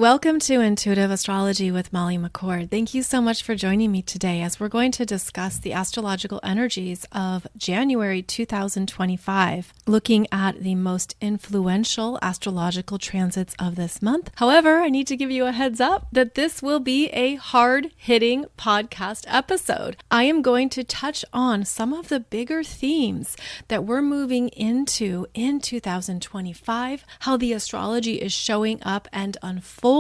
Welcome to Intuitive Astrology with Molly McCord. Thank you so much for joining me today as we're going to discuss the astrological energies of January 2025, looking at the most influential astrological transits of this month. However, I need to give you a heads up that this will be a hard-hitting podcast episode. I am going to touch on some of the bigger themes that we're moving into in 2025, how the astrology is showing up and unfolding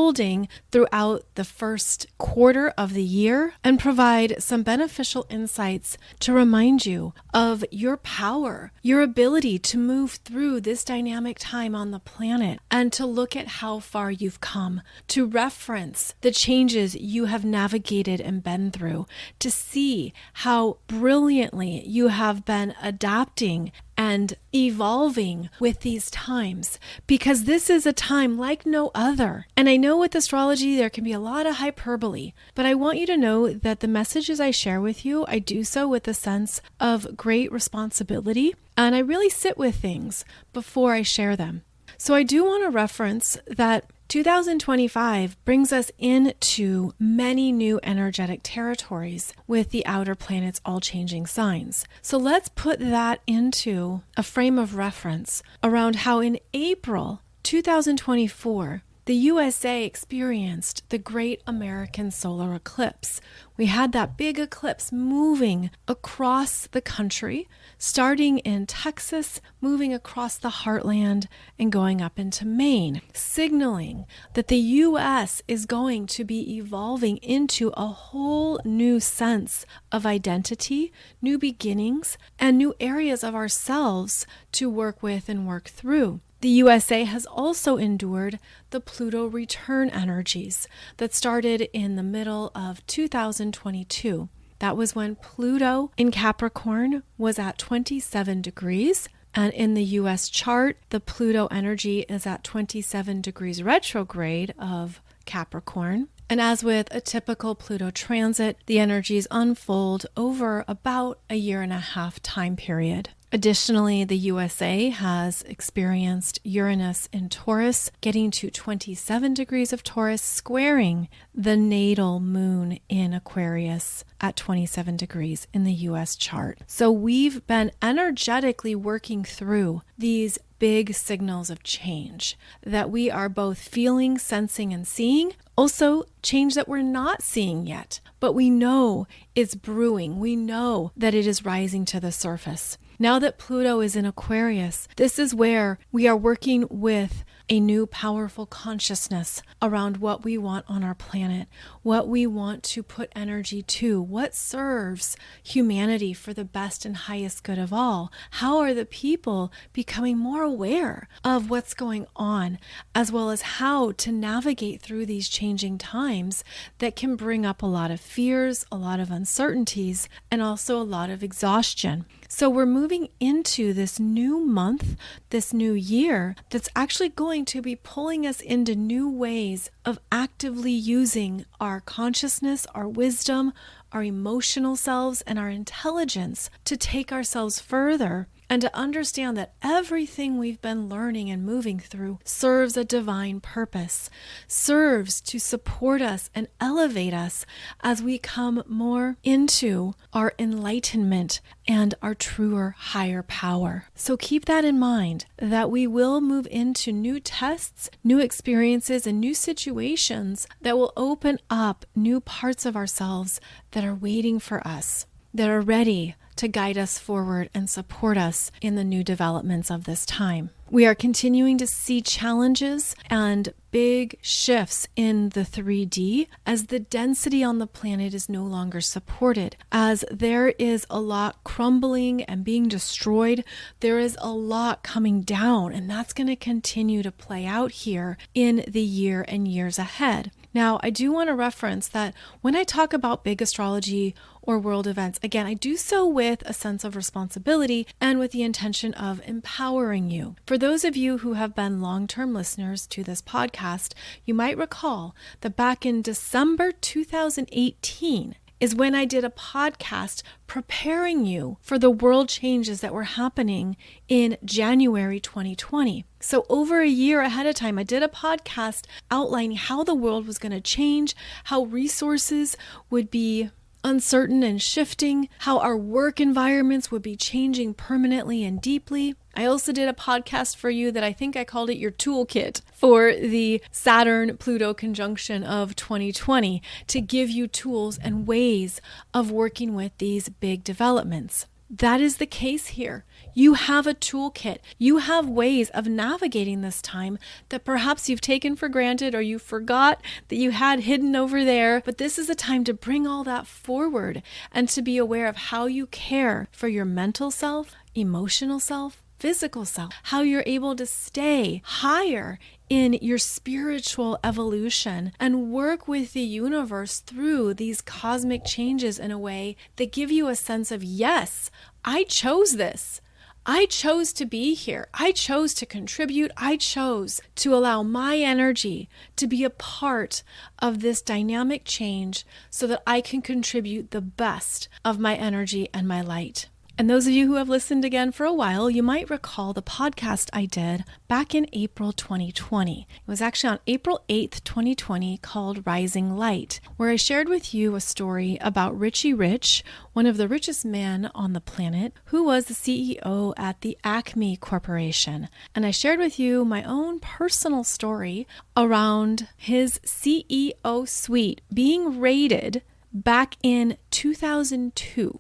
throughout the first quarter of the year, and provide some beneficial insights to remind you of your power, your ability to move through this dynamic time on the planet, and to look at how far you've come, to reference the changes you have navigated and been through, to see how brilliantly you have been adapting and evolving with these times, because this is a time like no other. And I know with astrology, there can be a lot of hyperbole, but I want you to know that the messages I share with you, I do so with a sense of great responsibility, and I really sit with things before I share them. So I do want to reference that 2025 brings us into many new energetic territories with the outer planets all changing signs. So let's put that into a frame of reference around how in April 2024, the USA experienced the Great American Solar Eclipse. We had that big eclipse moving across the country, starting in Texas, moving across the heartland, and going up into Maine, signaling that the US is going to be evolving into a whole new sense of identity, new beginnings, and new areas of ourselves to work with and work through. The USA has also endured the Pluto return energies that started in the middle of 2022. That was when Pluto in Capricorn was at 27 degrees. And in the US chart, the Pluto energy is at 27 degrees retrograde of Capricorn. And as with a typical Pluto transit, the energies unfold over about a 1.5 year time period. Additionally, the USA has experienced Uranus in Taurus, getting to 27 degrees of Taurus, squaring the natal moon in Aquarius at 27 degrees in the US chart. So we've been energetically working through these big signals of change that we are both feeling, sensing, and seeing. Also, change that we're not seeing yet, but we know it's brewing. We know that it is rising to the surface. Now that Pluto is in Aquarius, this is where we are working with a new powerful consciousness around what we want on our planet, what we want to put energy to, what serves humanity for the best and highest good of all. How are the people becoming more aware of what's going on, as well as how to navigate through these changing times that can bring up a lot of fears, a lot of uncertainties, and also a lot of exhaustion. So we're moving into this new month, this new year, that's actually going to be pulling us into new ways of actively using our consciousness, our wisdom, our emotional selves, and our intelligence to take ourselves further, and to understand that everything we've been learning and moving through serves a divine purpose, serves to support us and elevate us as we come more into our enlightenment and our truer higher power. So keep that in mind, that we will move into new tests, new experiences, and new situations that will open up new parts of ourselves that are waiting for us, that are ready to guide us forward and support us in the new developments of this time. We are continuing to see challenges and big shifts in the 3D as the density on the planet is no longer supported. As there is a lot crumbling and being destroyed, there is a lot coming down, and that's going to continue to play out here in the year and years ahead. Now, I do want to reference that when I talk about big astrology or world events, again, I do so with a sense of responsibility and with the intention of empowering you. For those of you who have been long-term listeners to this podcast, you might recall that back in December 2018, is when I did a podcast preparing you for the world changes that were happening in January 2020. So over a year ahead of time, I did a podcast outlining how the world was going to change, how resources would be uncertain and shifting, how our work environments would be changing permanently and deeply. I also did a podcast for you that I think I called it your toolkit for the Saturn-Pluto conjunction of 2020 to give you tools and ways of working with these big developments. That is the case here. You have a toolkit. You have ways of navigating this time that perhaps you've taken for granted or you forgot that you had hidden over there. But this is a time to bring all that forward and to be aware of how you care for your mental self, emotional self, physical self, how you're able to stay higher in your spiritual evolution and work with the universe through these cosmic changes in a way that give you a sense of, yes, I chose this. I chose to be here. I chose to contribute. I chose to allow my energy to be a part of this dynamic change so that I can contribute the best of my energy and my light. And those of you who have listened again for a while, you might recall the podcast I did back in April 2020. It was actually on April 8th, 2020, called Rising Light, where I shared with you a story about Richie Rich, one of the richest men on the planet, who was the CEO at the Acme Corporation. And I shared with you my own personal story around his CEO suite being raided back in 2002.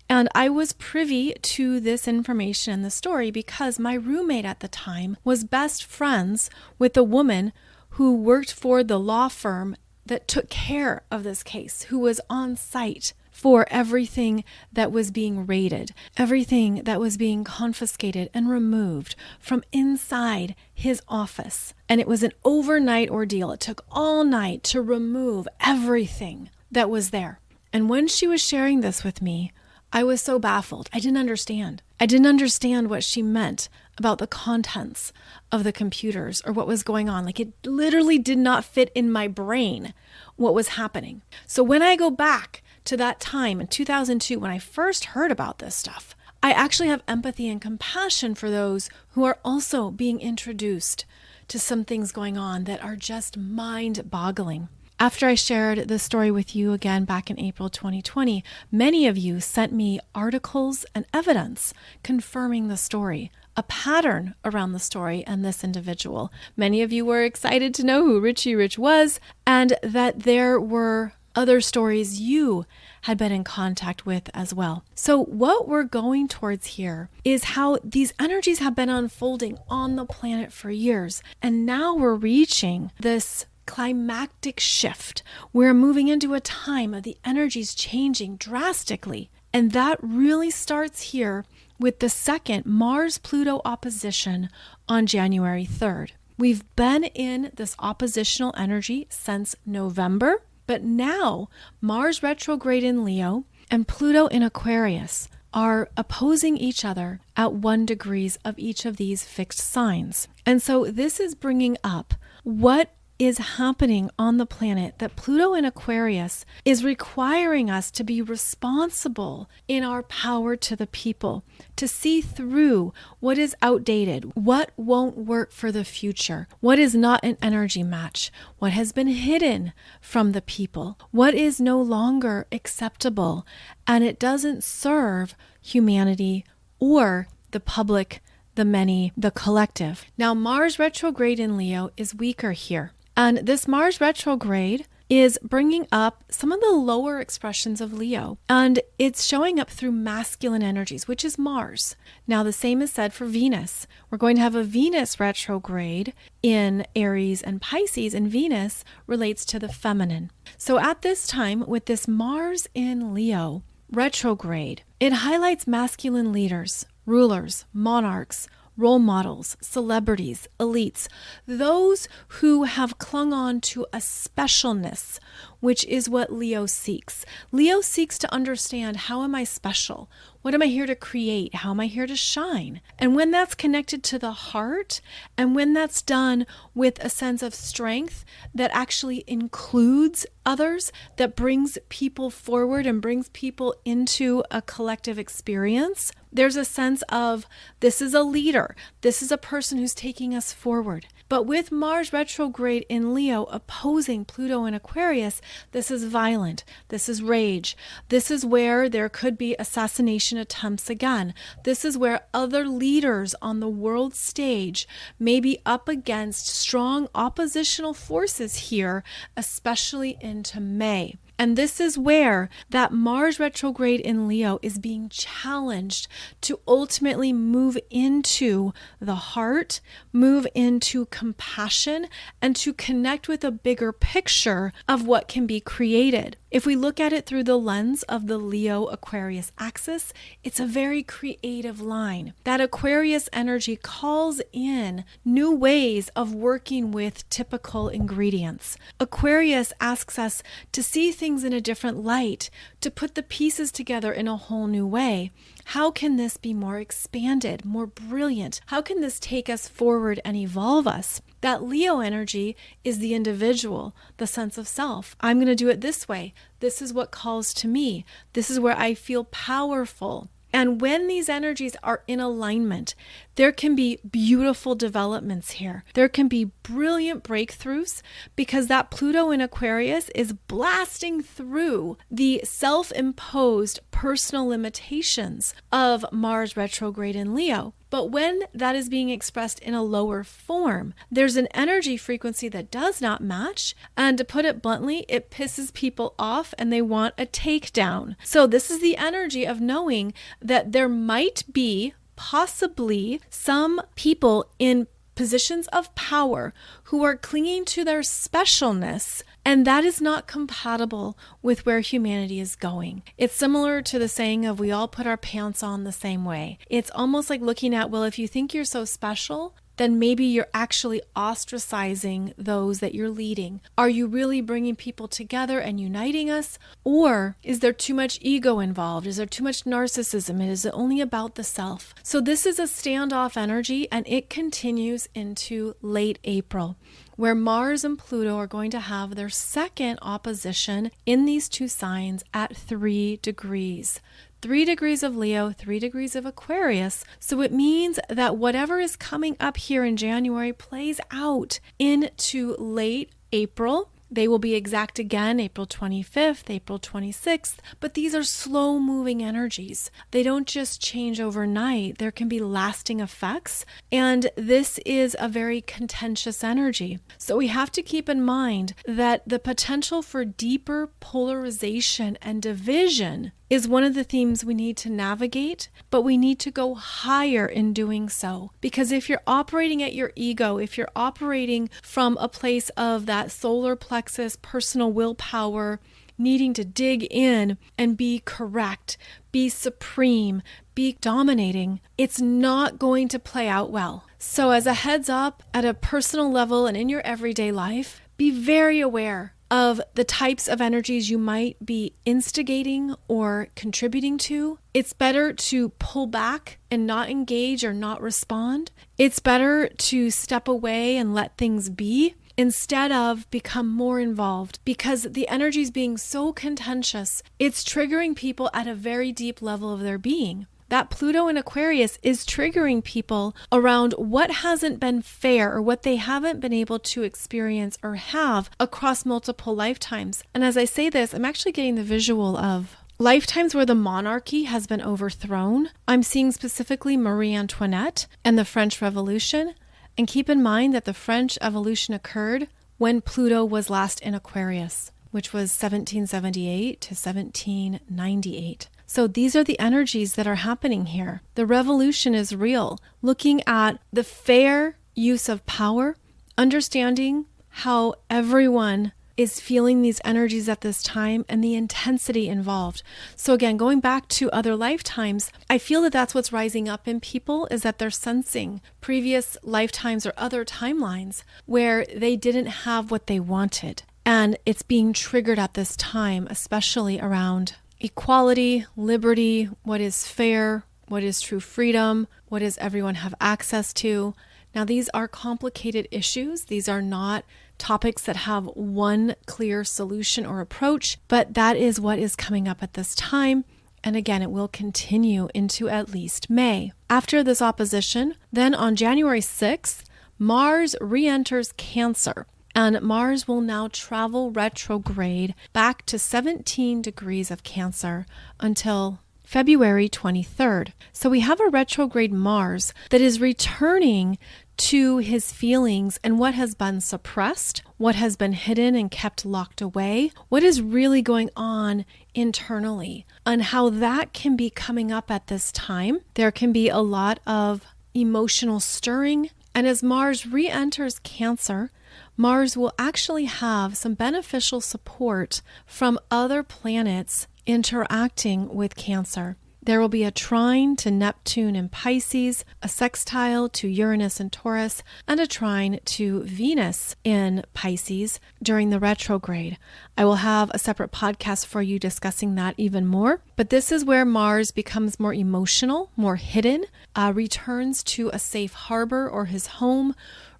And I was privy to this information in the story because my roommate at the time was best friends with a woman who worked for the law firm that took care of this case, who was on site for everything that was being raided, everything that was being confiscated and removed from inside his office. And it was an overnight ordeal. It took all night to remove everything that was there. And when she was sharing this with me, I was so baffled. I didn't understand. I didn't understand what she meant about the contents of the computers or what was going on. Like, it literally did not fit in my brain what was happening. So when I go back to that time in 2002, when I first heard about this stuff, I actually have empathy and compassion for those who are also being introduced to some things going on that are just mind-boggling. After I shared the story with you again back in April 2020, many of you sent me articles and evidence confirming the story, a pattern around the story and this individual. Many of you were excited to know who Richie Rich was and that there were other stories you had been in contact with as well. So what we're going towards here is how these energies have been unfolding on the planet for years. And now we're reaching this climactic shift. We're moving into a time of the energies changing drastically. And that really starts here with the second Mars-Pluto opposition on January 3rd. We've been in this oppositional energy since November, but now Mars retrograde in Leo and Pluto in Aquarius are opposing each other at 1 degree of each of these fixed signs. And so this is bringing up what is happening on the planet, that Pluto in Aquarius is requiring us to be responsible in our power to the people, to see through what is outdated, what won't work for the future, what is not an energy match, what has been hidden from the people, what is no longer acceptable, and it doesn't serve humanity or the public, the many, the collective. Now, Mars retrograde in Leo is weaker here. And this Mars retrograde is bringing up some of the lower expressions of Leo, and it's showing up through masculine energies, which is Mars. Now, the same is said for Venus. We're going to have a Venus retrograde in Aries and Pisces, and Venus relates to the feminine. So at this time, with this Mars in Leo retrograde, it highlights masculine leaders, rulers, monarchs, role models, celebrities, elites, those who have clung on to a specialness, which is what Leo seeks. Leo seeks to understand, how am I special? What am I here to create? How am I here to shine? And when that's connected to the heart, and when that's done with a sense of strength that actually includes others, that brings people forward and brings people into a collective experience, there's a sense of this is a leader. This is a person who's taking us forward. But with Mars retrograde in Leo opposing Pluto in Aquarius, this is violent. This is rage. This is where there could be assassination attempts again. This is where other leaders on the world stage may be up against strong oppositional forces here, especially into May. And this is where that Mars retrograde in Leo is being challenged to ultimately move into the heart, move into compassion, and to connect with a bigger picture of what can be created. If we look at it through the lens of the Leo-Aquarius axis, it's a very creative line. That Aquarius energy calls in new ways of working with typical ingredients. Aquarius asks us to see things in a different light, to put the pieces together in a whole new way. How can this be more expanded, more brilliant? How can this take us forward and evolve us? That Leo energy is the individual, the sense of self. I'm going to do it this way. This is what calls to me. This is where I feel powerful. And when these energies are in alignment, there can be beautiful developments here. There can be brilliant breakthroughs because that Pluto in Aquarius is blasting through the self-imposed personal limitations of Mars retrograde in Leo. But when that is being expressed in a lower form, there's an energy frequency that does not match. And to put it bluntly, it pisses people off and they want a takedown. So this is the energy of knowing that there might be possibly some people in positions of power who are clinging to their specialness, and that is not compatible with where humanity is going. It's similar to the saying of we all put our pants on the same way. It's almost like looking at, well, if you think you're so special, then maybe you're actually ostracizing those that you're leading. Are you really bringing people together and uniting us? Or is there too much ego involved? Is there too much narcissism? Is it only about the self? So this is a standoff energy, and it continues into late April, where Mars and Pluto are going to have their second opposition in these two signs at 3 degrees. 3 degrees of Leo, 3 degrees of Aquarius. So it means that whatever is coming up here in January plays out into late April. They will be exact again, April 25th, April 26th, but these are slow moving energies. They don't just change overnight. There can be lasting effects, and this is a very contentious energy. So we have to keep in mind that the potential for deeper polarization and division is one of the themes we need to navigate, but we need to go higher in doing so. Because if you're operating at your ego, if you're operating from a place of that solar plexus, personal willpower, needing to dig in and be correct, be supreme, be dominating, it's not going to play out well. So as a heads up, at a personal level and in your everyday life, be very aware of the types of energies you might be instigating or contributing to. It's better to pull back and not engage or not respond. It's better to step away and let things be instead of become more involved, because the energy is being so contentious, it's triggering people at a very deep level of their being. That Pluto in Aquarius is triggering people around what hasn't been fair or what they haven't been able to experience or have across multiple lifetimes. And as I say this, I'm actually getting the visual of lifetimes where the monarchy has been overthrown. I'm seeing specifically Marie Antoinette and the French Revolution. And keep in mind that the French Revolution occurred when Pluto was last in Aquarius, which was 1778 to 1798. So these are the energies that are happening here. The revolution is real. Looking at the fair use of power, understanding how everyone is feeling these energies at this time and the intensity involved. So again, going back to other lifetimes, I feel that that's what's rising up in people, is that they're sensing previous lifetimes or other timelines where they didn't have what they wanted. And it's being triggered at this time, especially around equality, liberty, what is fair, what is true freedom, what does everyone have access to. Now, these are complicated issues. These are not topics that have one clear solution or approach, but that is what is coming up at this time. And again, it will continue into at least May. After this opposition, then on January 6th, Mars re-enters Cancer. And Mars will now travel retrograde back to 17 degrees of Cancer until February 23rd. So we have a retrograde Mars that is returning to his feelings and what has been suppressed, what has been hidden and kept locked away, what is really going on internally, and how that can be coming up at this time. There can be a lot of emotional stirring. And as Mars re-enters Cancer, Mars will actually have some beneficial support from other planets interacting with Cancer. There will be a trine to Neptune in Pisces, a sextile to Uranus in Taurus, and a trine to Venus in Pisces during the retrograde. I will have a separate podcast for you discussing that even more. But this is where Mars becomes more emotional, more hidden, returns to a safe harbor or his home,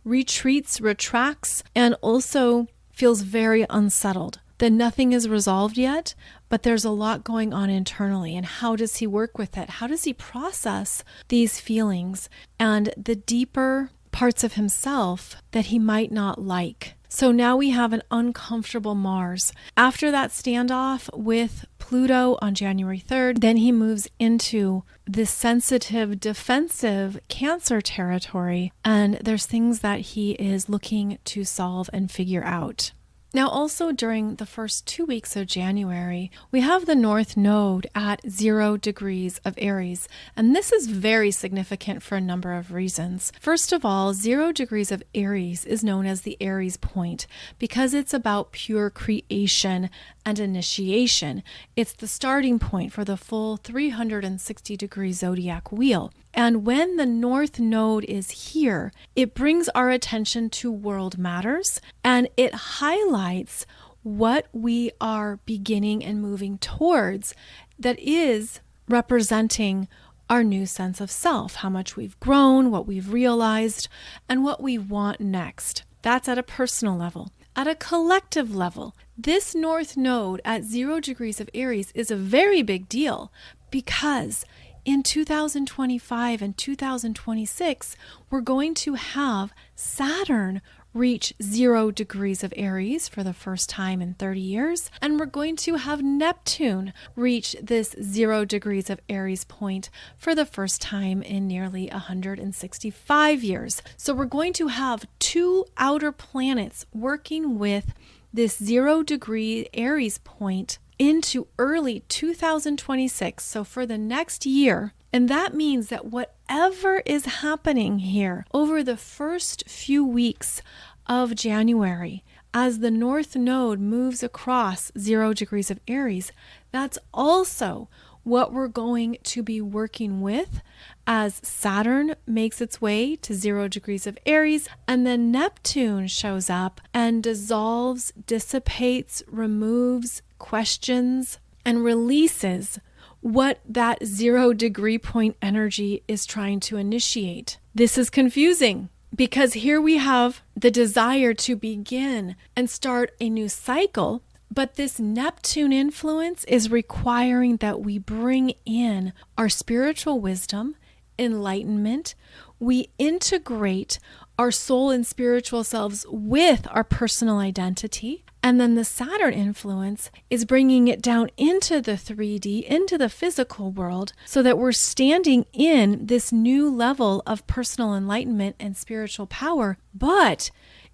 retreats, retracts, and also feels very unsettled. That nothing is resolved yet, but there's a lot going on internally. And how does he work with it? How does he process these feelings and the deeper parts of himself that he might not like? So now we have an uncomfortable Mars. After that standoff with Pluto on January 3rd, then he moves into this sensitive, defensive Cancer territory. And there's things that he is looking to solve and figure out. Now, also during the first 2 weeks of January, we have the North Node at 0 degrees of Aries. And this is very significant for a number of reasons. First of all, 0 degrees of Aries is known as the Aries point because it's about pure creation and initiation. It's the starting point for the full 360-degree zodiac wheel. And when the North Node is here, it brings our attention to world matters and it highlights what we are beginning and moving towards that is representing our new sense of self, how much we've grown, what we've realized, and what we want next. That's at a personal level. At a collective level, this North Node at 0 degrees of Aries is a very big deal because in 2025 and 2026, we're going to have Saturn reach 0 degrees of Aries for the first time in 30 years. And we're going to have Neptune reach this 0 degrees of Aries point for the first time in nearly 165 years. So we're going to have two outer planets working with this 0 degree Aries point into early 2026, so for the next year. And that means that whatever is happening here over the first few weeks of January, as the North Node moves across 0 degrees of Aries, that's also what we're going to be working with as Saturn makes its way to 0 degrees of Aries, and then Neptune shows up and dissolves, dissipates, removes, questions, and releases what that 0 degree point energy is trying to initiate. This is confusing because here we have the desire to begin and start a new cycle, but this Neptune influence is requiring that we bring in our spiritual wisdom, enlightenment. We integrate our soul and spiritual selves with our personal identity. And then the Saturn influence is bringing it down into the 3D, into the physical world, so that we're standing in this new level of personal enlightenment and spiritual power. But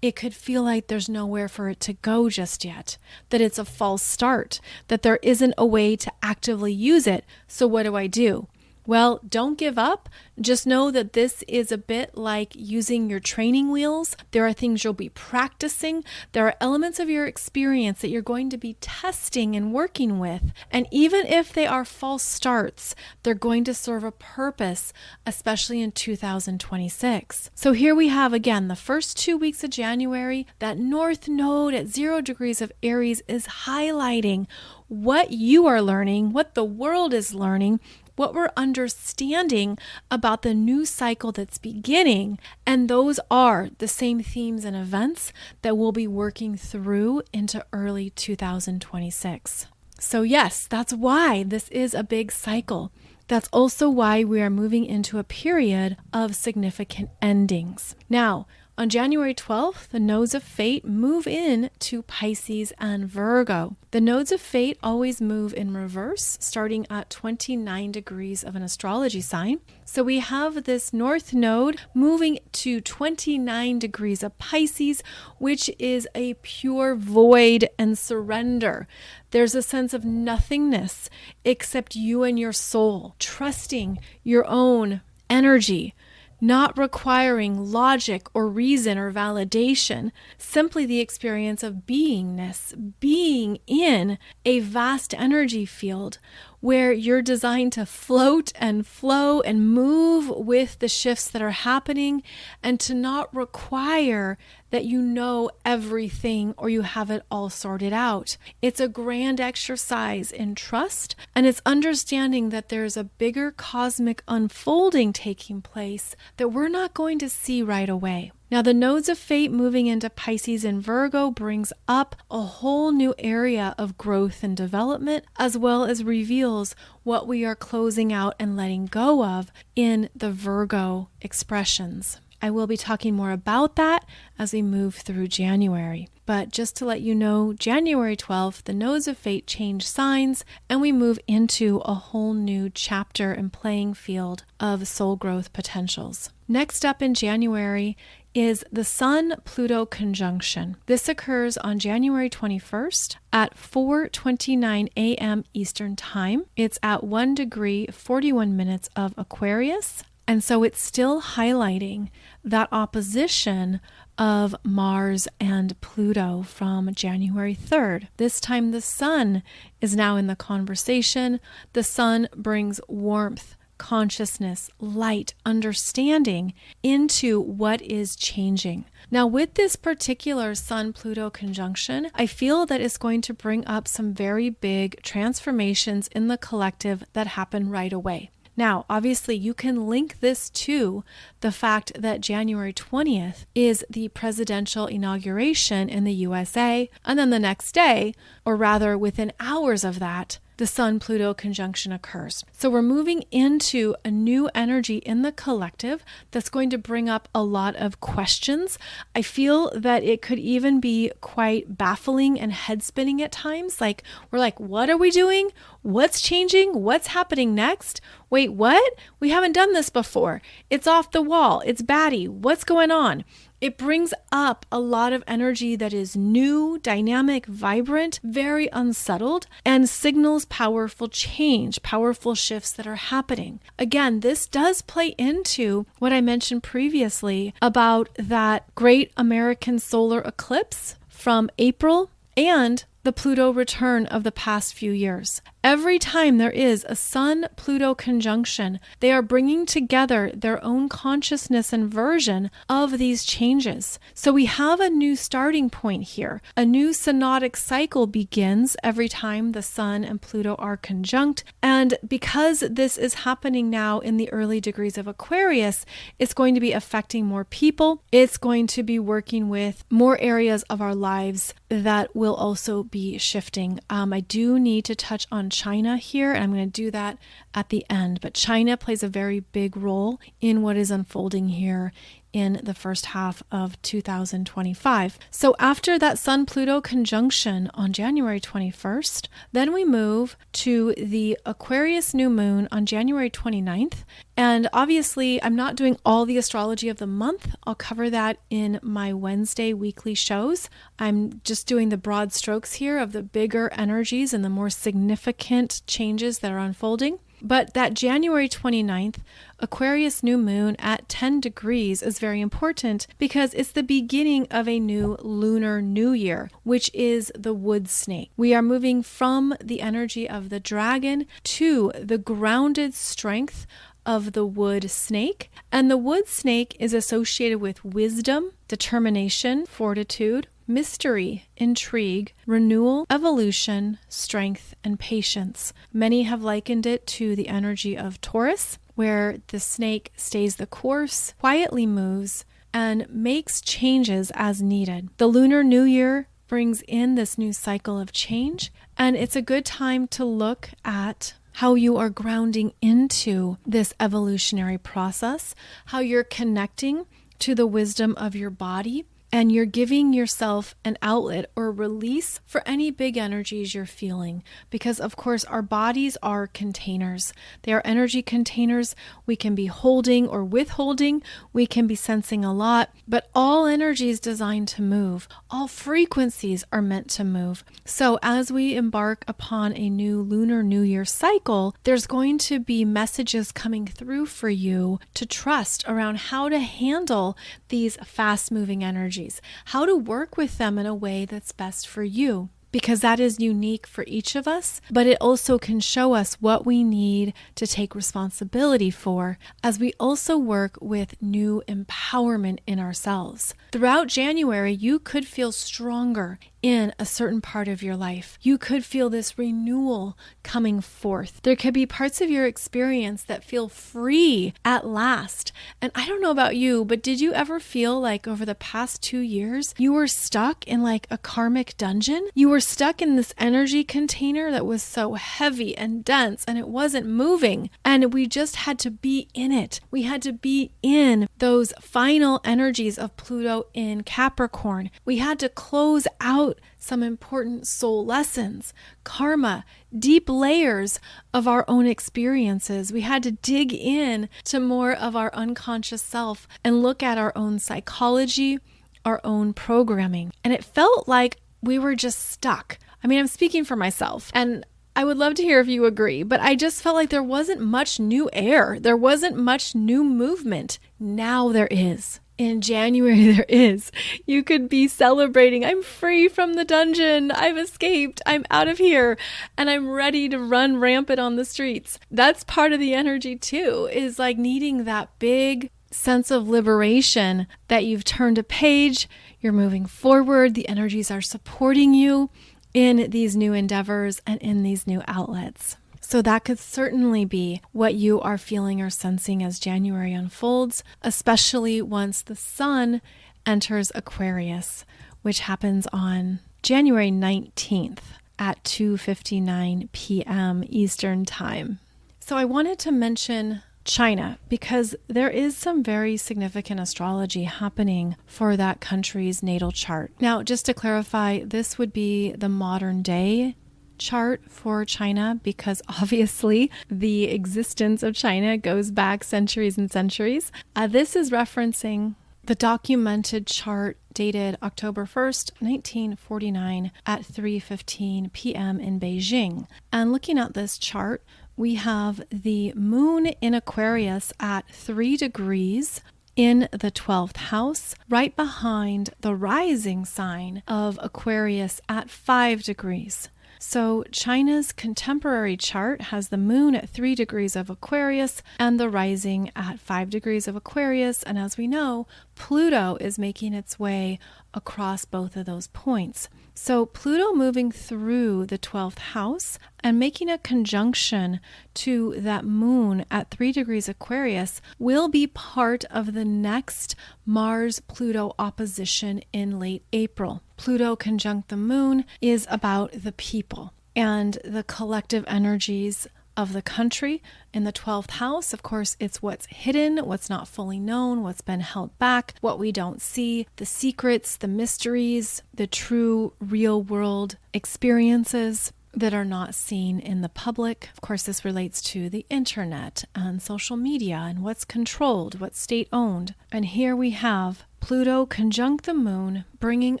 it could feel like there's nowhere for it to go just yet, that it's a false start, that there isn't a way to actively use it. So what do? Well, don't give up. Just know that this is a bit like using your training wheels. There are things you'll be practicing. There are elements of your experience that you're going to be testing and working with. And even if they are false starts, they're going to serve a purpose, especially in 2026. So here we have again the first 2 weeks of January. That North Node at 0 degrees of Aries is highlighting what you are learning, what the world is learning, what we're understanding about the new cycle that's beginning. And those are the same themes and events that we'll be working through into early 2026. So yes, that's why this is a big cycle. That's also why we are moving into a period of significant endings. Now, on January 12th, the nodes of fate move in to Pisces and Virgo. The nodes of fate always move in reverse, starting at 29 degrees of an astrology sign. So we have this North Node moving to 29 degrees of Pisces, which is a pure void and surrender. There's a sense of nothingness except you and your soul, trusting your own energy, not requiring logic or reason or validation, simply the experience of beingness, being in a vast energy field where you're designed to float and flow and move with the shifts that are happening, and to not require that you know everything or you have it all sorted out. It's a grand exercise in trust, and it's understanding that there's a bigger cosmic unfolding taking place that we're not going to see right away. Now, the nodes of fate moving into Pisces and Virgo brings up a whole new area of growth and development, as well as reveals what we are closing out and letting go of in the Virgo expressions. I will be talking more about that as we move through January. But just to let you know, January 12th, the nodes of fate change signs, and we move into a whole new chapter and playing field of soul growth potentials. Next up in January is the Sun-Pluto conjunction. This occurs on January 21st at 4:29 a.m. Eastern Time. It's at 1 degree, 41 minutes of Aquarius. And so it's still highlighting that opposition of Mars and Pluto from January 3rd. This time the sun is now in the conversation. The sun brings warmth, consciousness, light, understanding into what is changing. Now, with this particular Sun-Pluto conjunction, I feel that it's going to bring up some very big transformations in the collective that happen right away. Now, obviously, you can link this to the fact that January 20th is the presidential inauguration in the USA, and then the next day, or rather within hours of that, the Sun-Pluto conjunction occurs. So we're moving into a new energy in the collective that's going to bring up a lot of questions. I feel that it could even be quite baffling and head-spinning at times. Like, we're like, what are we doing? What's changing? What's happening next? Wait, what? We haven't done this before. It's off the wall. It's batty. What's going on? It brings up a lot of energy that is new, dynamic, vibrant, very unsettled, and signals powerful change, powerful shifts that are happening. Again, this does play into what I mentioned previously about that great American solar eclipse from April and the Pluto return of the past few years. Every time there is a Sun-Pluto conjunction, they are bringing together their own consciousness and version of these changes. So we have a new starting point here. A new synodic cycle begins every time the Sun and Pluto are conjunct. And because this is happening now in the early degrees of Aquarius, it's going to be affecting more people. It's going to be working with more areas of our lives that will also be shifting. I do need to touch on China here, and I'm going to do that at the end. But China plays a very big role in what is unfolding here in the first half of 2025. So after that Sun-Pluto conjunction on January 21st, then we move to the Aquarius new moon on January 29th. And obviously, I'm not doing all the astrology of the month. I'll cover that in my Wednesday weekly shows. I'm just doing the broad strokes here of the bigger energies and the more significant changes that are unfolding. But that January 29th Aquarius new moon at 10 degrees is very important because it's the beginning of a new Lunar New Year, which is the wood snake. We are moving from the energy of the dragon to the grounded strength of the wood snake. And the wood snake is associated with wisdom, determination, fortitude, mystery, intrigue, renewal, evolution, strength, and patience. Many have likened it to the energy of Taurus, where the snake stays the course, quietly moves, and makes changes as needed. The Lunar New Year brings in this new cycle of change, and it's a good time to look at how you are grounding into this evolutionary process, how you're connecting to the wisdom of your body, and you're giving yourself an outlet or release for any big energies you're feeling. Because, of course, our bodies are containers. They are energy containers. We can be holding or withholding. We can be sensing a lot. But all energy is designed to move. All frequencies are meant to move. So as we embark upon a new Lunar New Year cycle, there's going to be messages coming through for you to trust around how to handle these fast-moving energies. How to work with them in a way that's best for you, because that is unique for each of us, but it also can show us what we need to take responsibility for as we also work with new empowerment in ourselves. Throughout January, you could feel stronger in a certain part of your life. You could feel this renewal coming forth. There could be parts of your experience that feel free at last. And I don't know about you, but did you ever feel like over the past 2 years, you were stuck in like a karmic dungeon? You were stuck in this energy container that was so heavy and dense and it wasn't moving. And we just had to be in it. We had to be in those final energies of Pluto in Capricorn. We had to close out some important soul lessons, karma, deep layers of our own experiences. We had to dig in to more of our unconscious self and look at our own psychology, our own programming. And it felt like we were just stuck. I mean, I'm speaking for myself, and I would love to hear if you agree, but I just felt like there wasn't much new air. There wasn't much new movement. Now there is. In January, there is. You could be celebrating, I'm free from the dungeon, I've escaped, I'm out of here, and I'm ready to run rampant on the streets. That's part of the energy too, is like needing that big sense of liberation that you've turned a page, you're moving forward, the energies are supporting you in these new endeavors and in these new outlets. So that could certainly be what you are feeling or sensing as January unfolds, especially once the sun enters Aquarius, which happens on January 19th at 2:59 p.m. Eastern Time. So I wanted to mention China because there is some very significant astrology happening for that country's natal chart. Now, just to clarify, this would be the modern day chart for China because obviously the existence of China goes back centuries and centuries. This is referencing the documented chart dated October 1st, 1949 at 3:15 p.m. in Beijing. And looking at this chart, we have the moon in Aquarius at 3 degrees in the 12th house, right behind the rising sign of Aquarius at 5 degrees. So China's contemporary chart has the moon at 3 degrees of Aquarius and the rising at 5 degrees of Aquarius. And as we know, Pluto is making its way across both of those points. So Pluto moving through the 12th house and making a conjunction to that moon at 3 degrees Aquarius will be part of the next Mars-Pluto opposition in late April. Pluto conjunct the moon is about the people and the collective energies of the country. In the 12th house, of course, it's what's hidden, what's not fully known, what's been held back, what we don't see, the secrets, the mysteries, the true real world experiences that are not seen in the public. Of course, this relates to the internet and social media and what's controlled, what's state-owned. And here we have Pluto conjunct the moon, bringing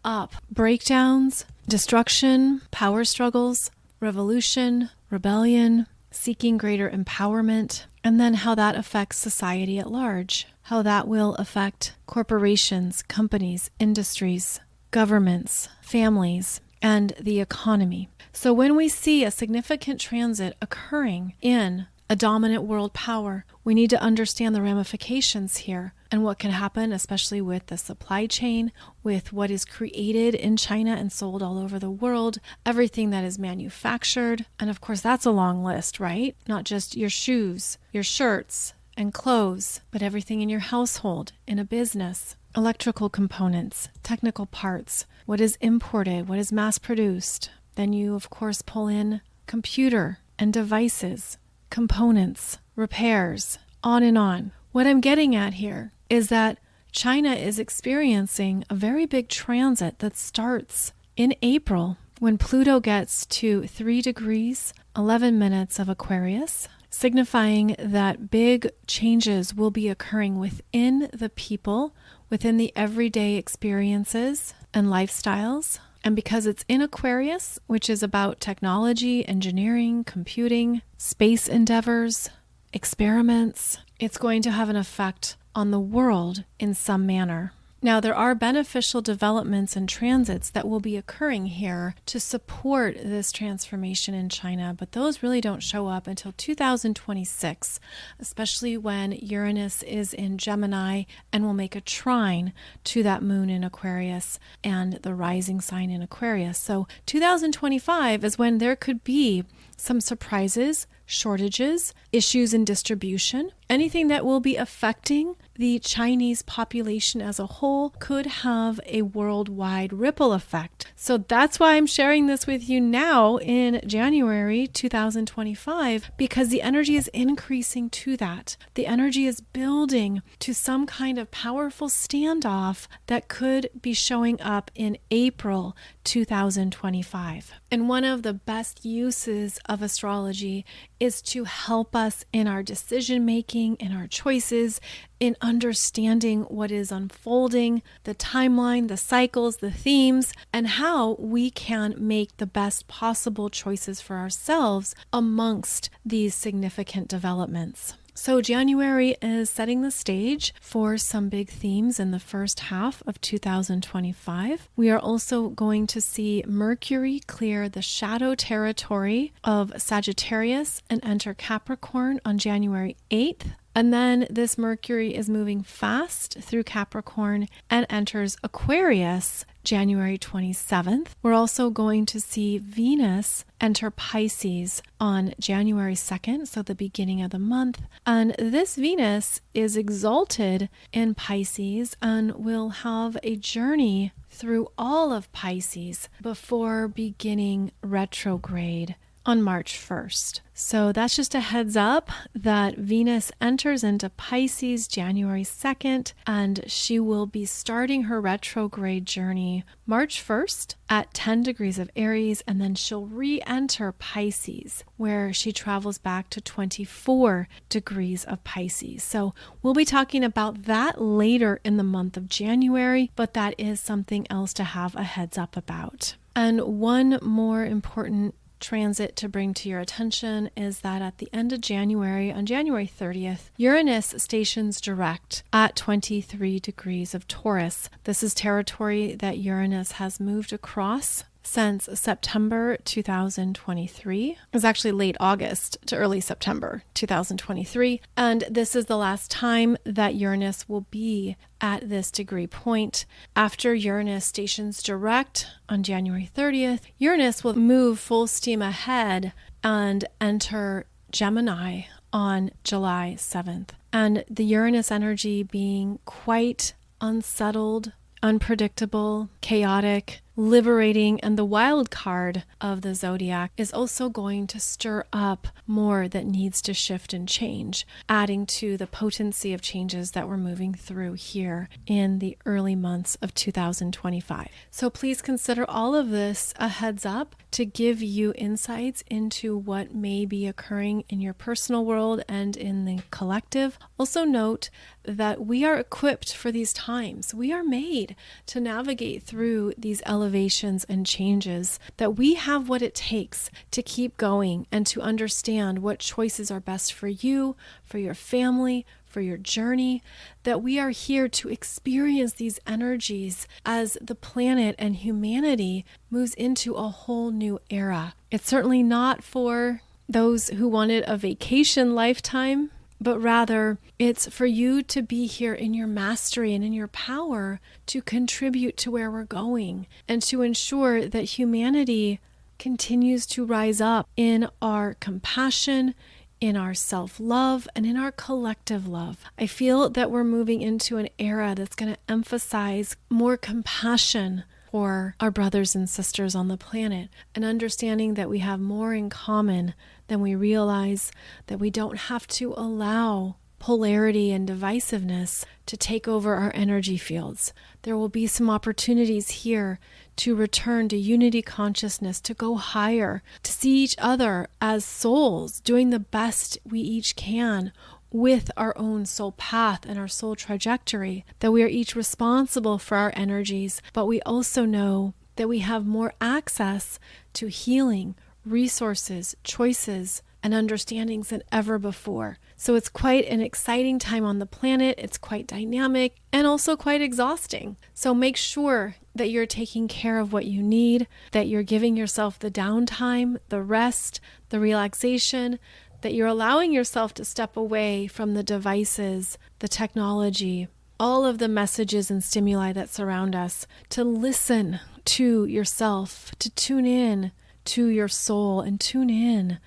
up breakdowns, destruction, power struggles, revolution, rebellion, seeking greater empowerment, and then how that affects society at large, how that will affect corporations, companies, industries, governments, families, and the economy. So when we see a significant transit occurring in a dominant world power, we need to understand the ramifications here and what can happen, especially with the supply chain, with what is created in China and sold all over the world, everything that is manufactured. And of course, that's a long list, right? Not just your shoes, your shirts and clothes, but everything in your household, in a business, electrical components, technical parts, what is imported, what is mass produced. Then you, of course, pull in computer and devices, components, repairs, on and on. What I'm getting at here is that China is experiencing a very big transit that starts in April when Pluto gets to 3 degrees, 11 minutes of Aquarius, signifying that big changes will be occurring within the people, within the everyday experiences and lifestyles. And because it's in Aquarius, which is about technology, engineering, computing, space endeavors, experiments, it's going to have an effect on the world in some manner. Now, there are beneficial developments and transits that will be occurring here to support this transformation in China, but those really don't show up until 2026, especially when Uranus is in Gemini and will make a trine to that moon in Aquarius and the rising sign in Aquarius. So 2025 is when there could be some surprises, shortages, issues in distribution. Anything that will be affecting the Chinese population as a whole could have a worldwide ripple effect. So that's why I'm sharing this with you now in January 2025, because the energy is increasing to that. The energy is building to some kind of powerful standoff that could be showing up in April 2025. And one of the best uses of astrology is to help us in our decision making, in our choices, in understanding what is unfolding, the timeline, the cycles, the themes, and how we can make the best possible choices for ourselves amongst these significant developments. So January is setting the stage for some big themes in the first half of 2025. We are also going to see Mercury clear the shadow territory of Sagittarius and enter Capricorn on January 8th. And then this Mercury is moving fast through Capricorn and enters Aquarius January 27th. We're also going to see Venus enter Pisces on January 2nd, so the beginning of the month. And this Venus is exalted in Pisces and will have a journey through all of Pisces before beginning retrograde on March 1st. So that's just a heads up that Venus enters into Pisces January 2nd, and she will be starting her retrograde journey March 1st at 10 degrees of Aries, and then she'll re-enter Pisces, where she travels back to 24 degrees of Pisces. So we'll be talking about that later in the month of January, but that is something else to have a heads up about. And one more important transit to bring to your attention is that at the end of January, on January 30th, Uranus stations direct at 23 degrees of Taurus. This is territory that Uranus has moved across since September 2023. It was actually late August to early September 2023. And this is the last time that Uranus will be at this degree point. After Uranus stations direct on January 30th, Uranus will move full steam ahead and enter Gemini on July 7th. And the Uranus energy being quite unsettled, unpredictable, chaotic, liberating, and the wild card of the zodiac is also going to stir up more that needs to shift and change, adding to the potency of changes that we're moving through here in the early months of 2025. So please consider all of this a heads up to give you insights into what may be occurring in your personal world and in the collective. Also note that we are equipped for these times. We are made to navigate through these elevated elevations and changes, that we have what it takes to keep going and to understand what choices are best for you, for your family, for your journey, that we are here to experience these energies as the planet and humanity moves into a whole new era. It's certainly not for those who wanted a vacation lifetime, but rather it's for you to be here in your mastery and in your power to contribute to where we're going and to ensure that humanity continues to rise up in our compassion, in our self-love, and in our collective love. I feel that we're moving into an era that's going to emphasize more compassion for our brothers and sisters on the planet, and understanding that we have more in common than we realize, that we don't have to allow polarity and divisiveness to take over our energy fields. There will be some opportunities here to return to unity consciousness, to go higher, to see each other as souls doing the best we each can with our own soul path and our soul trajectory, that we are each responsible for our energies, but we also know that we have more access to healing, resources, choices, and understandings than ever before. So it's quite an exciting time on the planet. It's quite dynamic and also quite exhausting. So make sure that you're taking care of what you need, that you're giving yourself the downtime, the rest, the relaxation, that you're allowing yourself to step away from the devices, the technology, all of the messages and stimuli that surround us, to listen to yourself, to tune in to your soul and tune in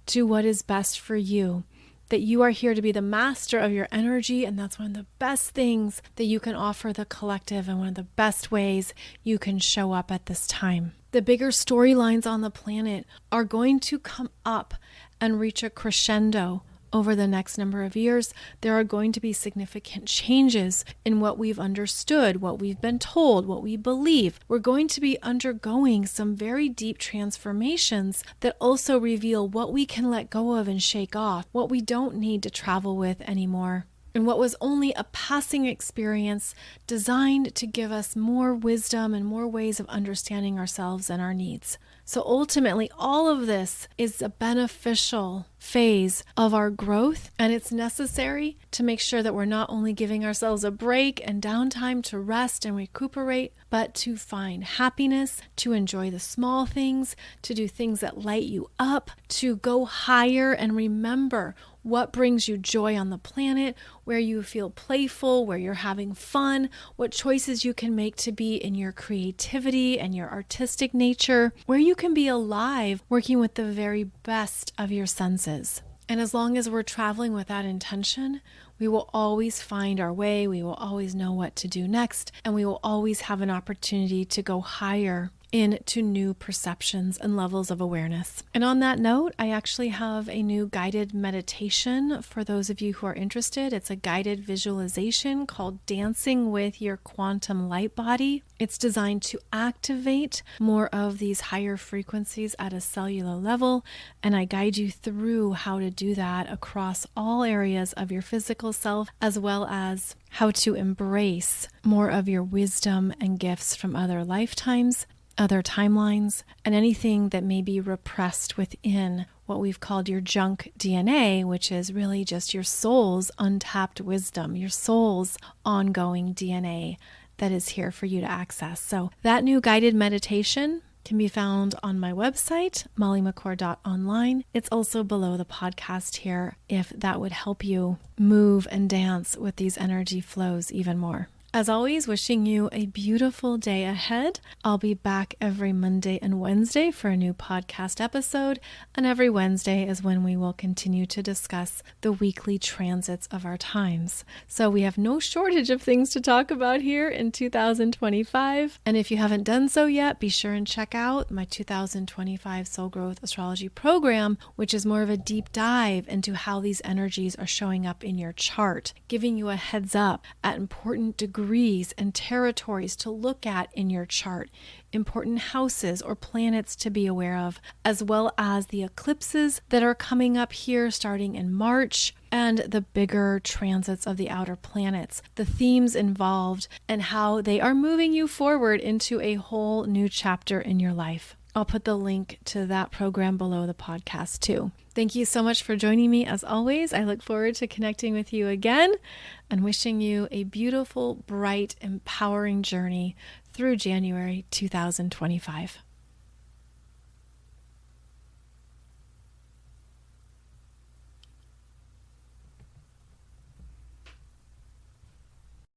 to what is best for you. That you are here to be the master of your energy, and that's one of the best things that you can offer the collective and one of the best ways you can show up at this time. The bigger storylines on the planet are going to come up and reach a crescendo over the next number of years. There are going to be significant changes in what we've understood, what we've been told, what we believe. We're going to be undergoing some very deep transformations that also reveal what we can let go of and shake off, what we don't need to travel with anymore, and what was only a passing experience designed to give us more wisdom and more ways of understanding ourselves and our needs. So ultimately, all of this is a beneficial phase of our growth, and it's necessary to make sure that we're not only giving ourselves a break and downtime to rest and recuperate, but to find happiness, to enjoy the small things, to do things that light you up, to go higher and remember what brings you joy on the planet, where you feel playful, where you're having fun, what choices you can make to be in your creativity and your artistic nature, where you can be alive, working with the very best of your senses. And as long as we're traveling with that intention, we will always find our way, we will always know what to do next, and we will always have an opportunity to go higher into new perceptions and levels of awareness. And on that note, I actually have a new guided meditation for those of you who are interested. It's a guided visualization called Dancing with Your Quantum Light Body. It's designed to activate more of these higher frequencies at a cellular level, and I guide you through how to do that across all areas of your physical self, as well as how to embrace more of your wisdom and gifts from other lifetimes, other timelines, and anything that may be repressed within what we've called your junk DNA, which is really just your soul's untapped wisdom, your soul's ongoing DNA that is here for you to access. So that new guided meditation can be found on my website, mollymccord.online. It's also below the podcast here if that would help you move and dance with these energy flows even more. As always, wishing you a beautiful day ahead. I'll be back every Monday and Wednesday for a new podcast episode, and every Wednesday is when we will continue to discuss the weekly transits of our times. So we have no shortage of things to talk about here in 2025. And if you haven't done so yet, be sure and check out my 2025 Soul Growth Astrology program, which is more of a deep dive into how these energies are showing up in your chart, giving you a heads up at important degrees degrees and territories to look at in your chart, important houses or planets to be aware of, as well as the eclipses that are coming up here starting in March, and the bigger transits of the outer planets, the themes involved, and how they are moving you forward into a whole new chapter in your life. I'll put the link to that program below the podcast too. Thank you so much for joining me as always. I look forward to connecting with you again and wishing you a beautiful, bright, empowering journey through January 2025.